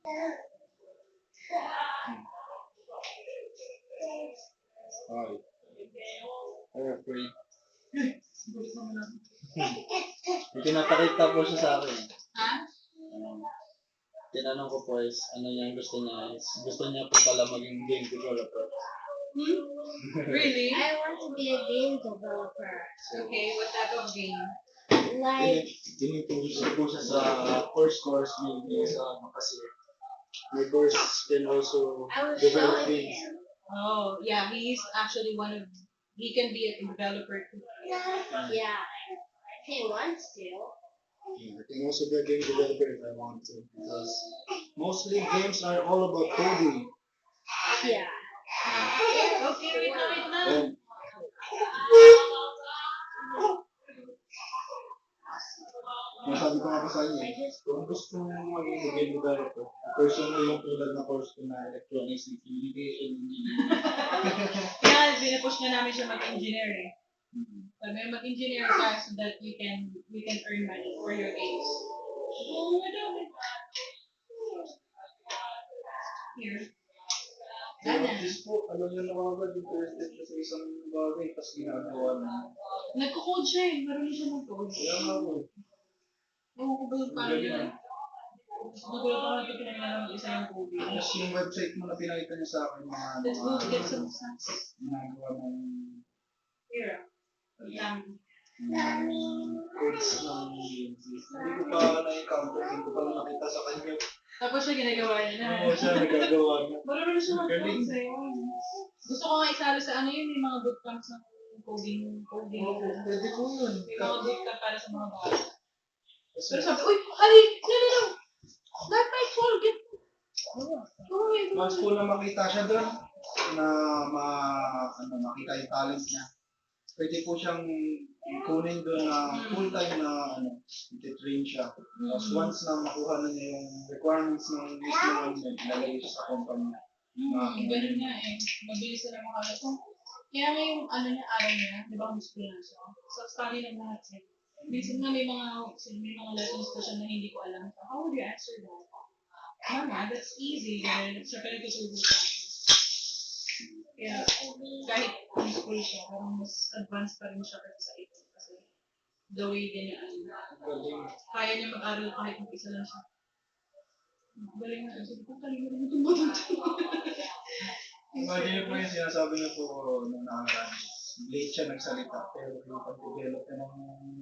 Hi. I'm afraid. Pinapakita po siya sa akin. Ha? Tinanong ko po is, ano yung gusto niya is, gusto niya po pala maging game developer. Really? I want to be a game developer. Okay, what type of game? Like, Tinipusip po siya sa course maybe sa ano kasi may course can also I was develop showing games. him. Oh, yeah, he's actually he can be a developer too. Yeah. He wants to. I can also be a game developer if I want to because mostly games are all about coding. Yeah. Okay, wait na. And masabi ko nga pa sa inyo, kung gusto mo maging game developer, person mo yung tulad na course ko na electronics and communication engineering. Kaya pinupush na namin siya mag-engineer eh. Sabi mo, mag-engineer ka so that you can earn money for your games. Oh, madami. Here. Pero at least po, alam nyo na agad interested siya sa isang bagay, tapos ginagawa na. Nagko-code siya eh. Marunong siya mag-code. Kaya nga po. Oo, kung paano yan. Nagulat ako na pinaglalang isa yung coding. Tapos yung website mo na pinakita niya sa akin, Let's go to get some snacks. ginagawa ng Here. Lang. codes ng games. Hindi ko pa na-encounter, hindi ko pa nakita sa kanya. Tapos siya ginagawa niya na. Oo, siya nagagawa niya. Marunong siya Galing. mag-code eh. Gusto ko nga isalo sa ano yun, yung mga bootcamps ng coding. Oo, pwede po yun. May mga bootcamp para sa mga bata. Kasi, Pero sabi, uy, Ali, no. That might fall, get. Go away. once po na makita siya doon, na makita yung talent niya, pwede po siyang kunin doon na full-time na iti-train siya. Tapos once na makuha na niya yung requirements ng mismo niya, ilalagay siya sa company niya. Ganun nga eh. Mabilis na lang makalat. Kaya nga yung ano niya, araw niya, di ba kung school na siya? So, study lang lahat siya. Minsan nga may mga lessons pa siya na hindi ko alam. So, how would you answer that? Mama, that's easy. Ganun. So, kaya nagsusubo siya. Kaya, kahit high school siya, parang mas advanced pa rin siya kasi sa ito. Kasi, the way din niya, Galing. kaya niya mag-aral kahit mag-isa lang siya. Galing nga. Sabi ko, kalimutan mo itong butang to. Imagine niyo po yung sinasabi niyo po nung nakaraan. Late siya nagsalita, pero yung pag-develop niya ng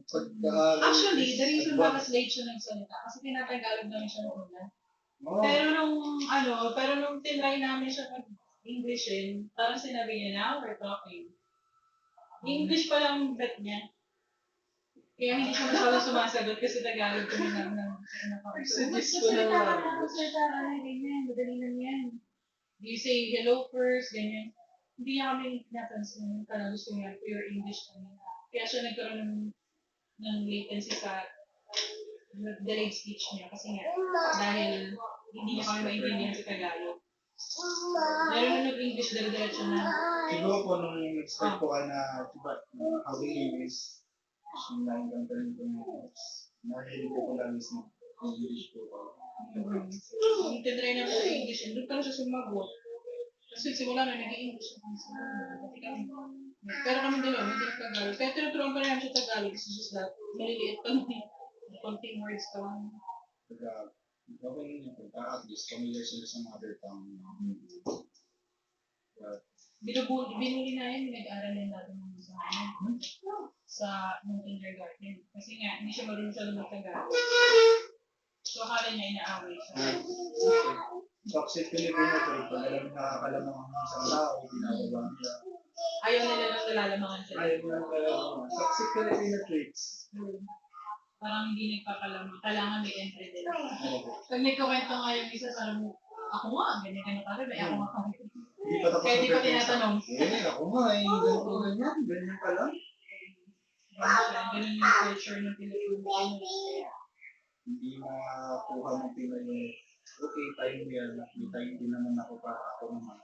pag-aaral. Actually, the reason bakit late siya nagsalita, kasi tinatagalog namin siya noong una. Oh, Pero nung tinry namin siya mag-Englishin, parang sinabi niya, now we're talking. English pa lang bet niya. Kaya hindi siya masyadong sumasagot kasi Tagalog kami ng Suggest ko na lang. Magsalita ka na, ganyan, madali lang yan. You say hello first, ganyan. Hindi niya kami napansin, parang gusto niya pure English kami. Kaya siya nagkaroon ng latency sa delayed speech niya kasi nga, dahil hindi niya kami maintindihan sa Tagalog. Meron na nag-English, dire-diretso na. siguro po nung expect ko ka na, diba, how the English, yung lang ganito mo, nahilig ko lang is English po ba? Tinry namin sa English, doon pa siya sumagot. Kasi simula na nag-i-English ako sa pero kami din hindi nag-Tagalog. Kaya tinuturuan pa rin namin sa Tagalog. It's just that, maliliit pa naman. Konting words ka lang. Kaya, okay yun yung at least familiar sila sa mother tongue. But, Binuli na yun, nag-aaral din natin sa nung kindergarten. Kasi nga, hindi siya marunong sa mag-Tagalog. So, akala niya inaaway siya. toxic Filipino trade, pag alam nakakalamang ang isang tao, ginagawa nila. Ayaw nila lang nalalamangan sila. Ayaw nila nakakalamang. Toxic Filipino traits. Parang hindi nagpapalaman. Kailangan may entry din. Pag nagkukwento nga yung isa, parang ako nga, ganyan ka rin. Ako nga kami. Hindi pa tapos Kaya di pa ang tinatanong. ako nga ganito ganyan, ganyan ka lang. Ganun yung culture ng Pilipinas. Hindi makuha ng Pinoy yung okay, time mo yan, may time din naman ako para ako naman.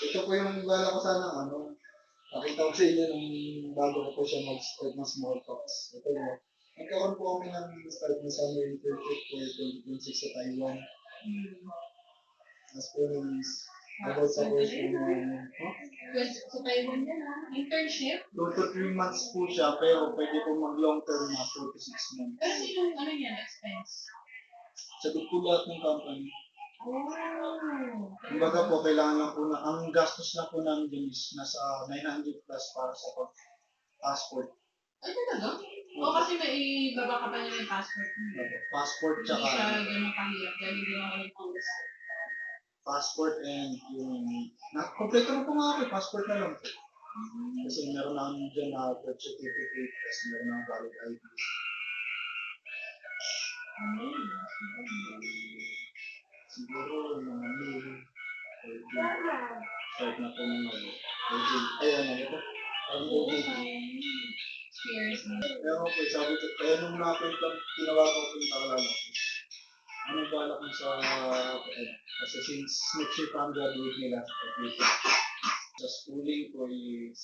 Ito po yung bala ko sana, nakita ko sa inyo nung bago ko po siya mag-start ng small talks. Ito yun, Nagkaroon po kami ng start na summer internship for 2026 sa Taiwan. As po rin about sa course po namin. Sa Taiwan yan, internship. 2 to 3 months po siya, pero pwede po mag-long term na 4 to 6 months. Pero yung ano yan, expense? Sagot po lahat ng company. Oh. Kumbaga po, kailangan lang po na, ang gastos na po namin din is nasa 900 plus para sa passport. Ay, talaga? O kasi may ibaba ka pa niya yung passport. Passport Hindi tsaka siya ganun kahirap dahil hindi naman yung Congress. passport and yung kompleto na po nga ako, passport na lang po. Kasi meron namin dyan na birth certificate, tapos meron na valid ID. Siguro mga May or June. Start na po mga June. Ayan na ito. Cheers. Pero po, sabi ko, kaya nung natin tinawagan ko yung kakalala ko. Ano balak mo sa, kasi since next year pa ang graduate nila, sa schooling ko is,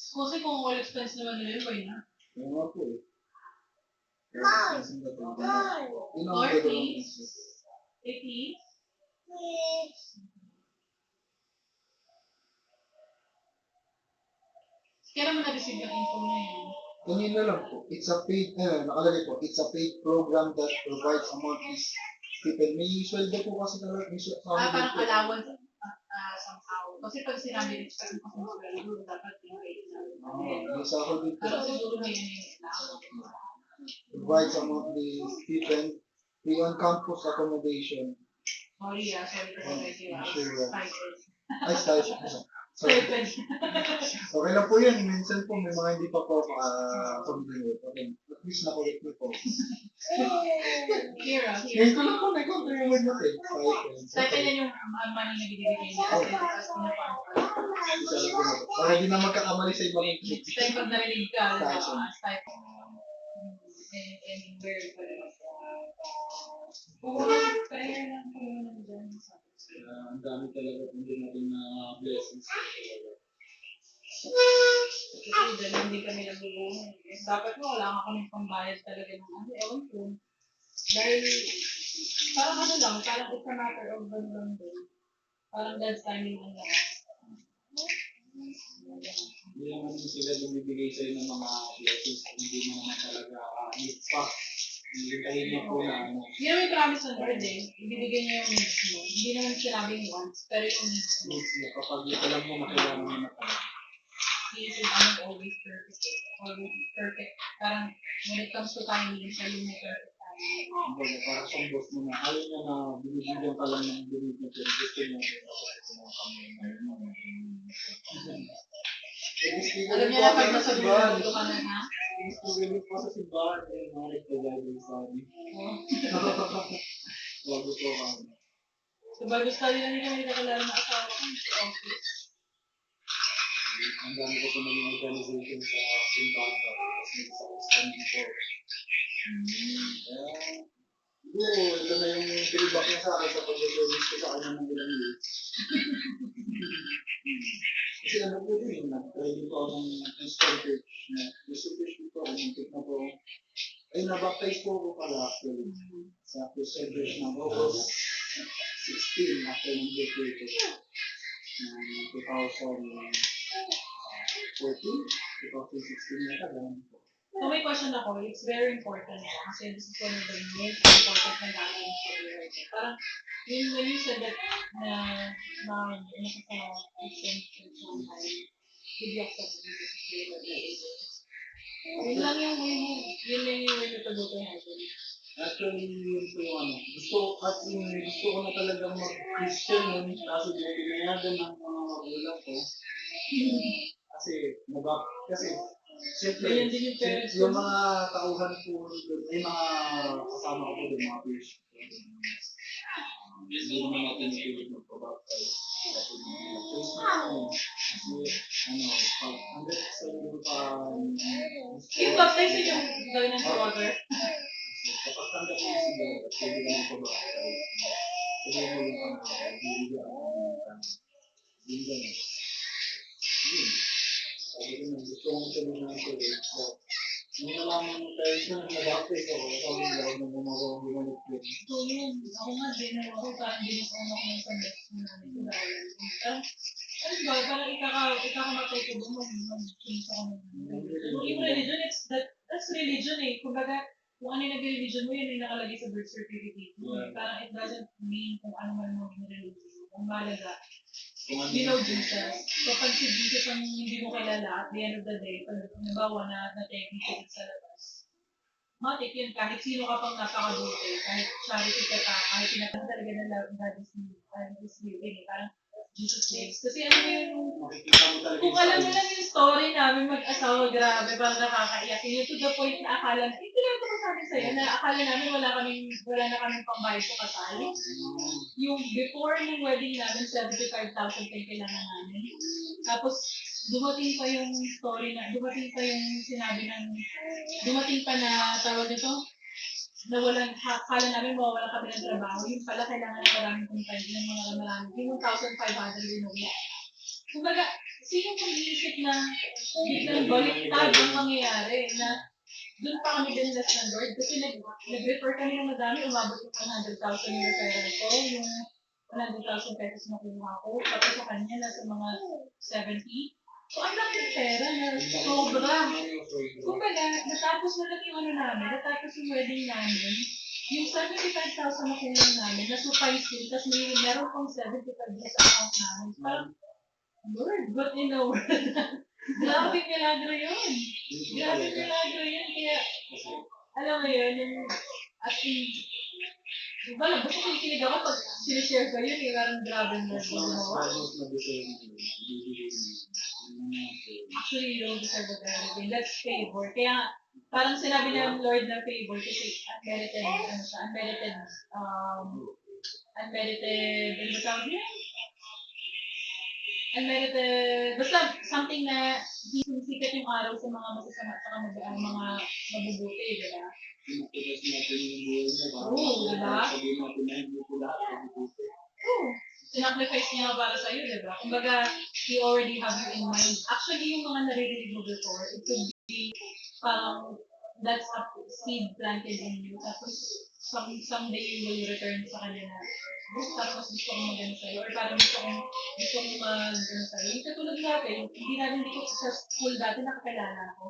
Kasi kung all expense naman nila yun, pwede na. yung nga po eh. Mom! Northeast? 80? Kaya naman na-receive yung info na yan. Ganyan na lang po. It's a paid, nakalagay po, it's a paid program that provides a monthly stipend. May sweldo po kasi talaga, may sweldo. Parang allowance somehow. Kasi pag sinabi expect mo kung sweldo, dapat yung rate na. May sahod dito. Pero siguro may allowance. Provides a monthly stipend, free on-campus accommodation. Sorry kasi medyo Sure. stipend. Ay, stipend. Sorry. Stipend. Okay lang po yun. Minsan po may mga hindi pa po familiar. Okay. At least nakulit mo po. Kira. Ngayon ko lang po na-compare yung word natin. Stipend yan yung money na binibigay niya. Kasi tapos pinapaan. Para di na magkakamali sa ibang click. Stipend pag narinig ka, stipend. And where pa rin. Oo, kaya lang po naman dyan. Ang dami talaga kung hindi natin na blessings. Kasi dyan hindi kami nabubuhay. Dapat mo, wala ka kami pambayad talaga ng ano. Ewan ko. Dahil, parang ano lang, parang it's a matter of lang din. Parang God's timing lang lang. Hindi naman sila bumibigay sa'yo ng mga blessings. Hindi mo naman talaga need pa. Hintayin mo po na ano. Hindi naman yung promise ng Lord eh. Ibibigay niya yung needs mo. Hindi naman sinabing once, pero yung needs mo. Needs mo. Kapag alam mo na kailangan mo na talaga. He is always perfect. Always perfect. Parang when it comes to timing, siya yung may perfect timing. Kumbaga, para sa boss mo na ayaw niya na binibigyan ka lang ng binibigyan. Gusto niya Alam niya na pag nasa bulo ka na, ha? Gusto pa sa simbahan. Yung mga nagpagagawin sa amin. Bago po kami. So, bago study lang kami nakalala na asawa ko sa office. Ang dami ko po naging organization sa simbahan. Tapos nag-sa-standing po. Ito na yung feedback niya sa akin sa pag-release ko sa kanya ng ilang years. Kasi ano po yun, nag-try ko ako ng install church na gusto ko muntik na po. Ay, nabaptize po ako pala actually sa celebration ng August 16 after ng birthday ko. 2016 na ganun po. So, may question ako. It's very important kasi this is one of the most important na natin for the Lord. Parang, when you said that na nasa sa Christian church one time, did you accept Jesus as your Lord and Savior? Yun lang yung way na pag-go heaven. Actually, yun po yung ano. Gusto ko na talagang mag-Christian yun. Kaso pinayagan ng mga magulang ko. Kasi siyempre, Ganyan din yung parents ko. yung mga tauhan po doon, may mga kasama ko doon, mga Christian. Hindi naman natin pilit magpabaptize. Kasi choice mo naman. Kasi, hanggang sa yung Yung baptize yun yung gawin ng water. kapag tanggap mo si God, pwede ka magpabaptize. Sabi mo yung bibigyan ang yun. Sabi ko na gusto kong sabihin ng Hindi nalaman ng parents ko, nag-update ako. Sabi nila, huwag na bumagawa. So yun, ako nga din, ako parang dinisama ko ng sandals na namin ko dahil. Parang, ano ba, parang ikakamatay ko doon, mag-change ako ng yung religion, that's religion eh. Kumbaga, kung ano yung nag-religion mo, yun yung nakalagay sa birth certificate mo. Eh. Parang it doesn't mean kung ano man mo yung religion. Ang mahalaga, you know Jesus. So pag si Jesus ang hindi mo kilala, at the end of the day, pag nabawa na-take mo sa labas, matik yun, kahit sino ka pang napakabuti, kahit charity ka pa, kahit pinatang talaga ng love, God is living, parang Jesus lives. Kasi ano yun, Makikita mo talaga kung alam mo lang yung story namin mag-asawa, grabe, parang nakakaiyak. Yun to the point na akala na, pinag ko sabi sa'yo, na akala namin wala na kaming pambayad sa kasal. Yung before ng wedding namin, 75,000 yung kailangan namin. Tapos, dumating pa yung story na, dumating pa yung sinabi ng, dumating pa na, tawag nito, na walang, akala namin mawawala kami ng trabaho. Yung pala, kailangan ng maraming kumpanya ng mga maraming, yung 1,500 yun. Kumbaga, sino kung iisip na biglang baliktad ang mangyayari na doon pa kami dinlas ng Lord kasi nag-refer kami ng madami, umabot yung 100,000 yung referral ko, yung 100,000 pesos na kuha ko, tapos sa kanya nasa mga 70. So, ang laki ng pera na sobra. Kumbaga, natapos na lang yung ano namin, natapos yung wedding namin, yung 75,000 na kulang namin, nasupay yun, tapos meron pang 75 sa account namin. Parang, Lord, what in the world? Grabe milagro yun. Grabe milagro yun. Kaya, alam mo yun, yung, as in, wala, basta kinikilig ako pag sinishare ko yun, parang grabe mo. Actually, you don't deserve it everything. That's favor. Kaya, parang sinabi ng Lord na favor kasi unmerited, ano siya, unmerited, ano ba tawag yun? Unmerited, basta something na sikat yung araw sa mga masasama at saka mga mabubuti, di ba? Oo, di ba? Oo. Sinacrifice niya para sa iyo, di ba? Kumbaga, he already have you in mind. Actually, yung mga naririnig mo before, it could be parang that's a seed planted in you. Tapos, someday you will return sa kanya na parang mas gusto kong magano sa'yo or parang gusto kong mag-ano sa'yo. Yung katulad natin, hindi ko sa school dati nakakilala ako.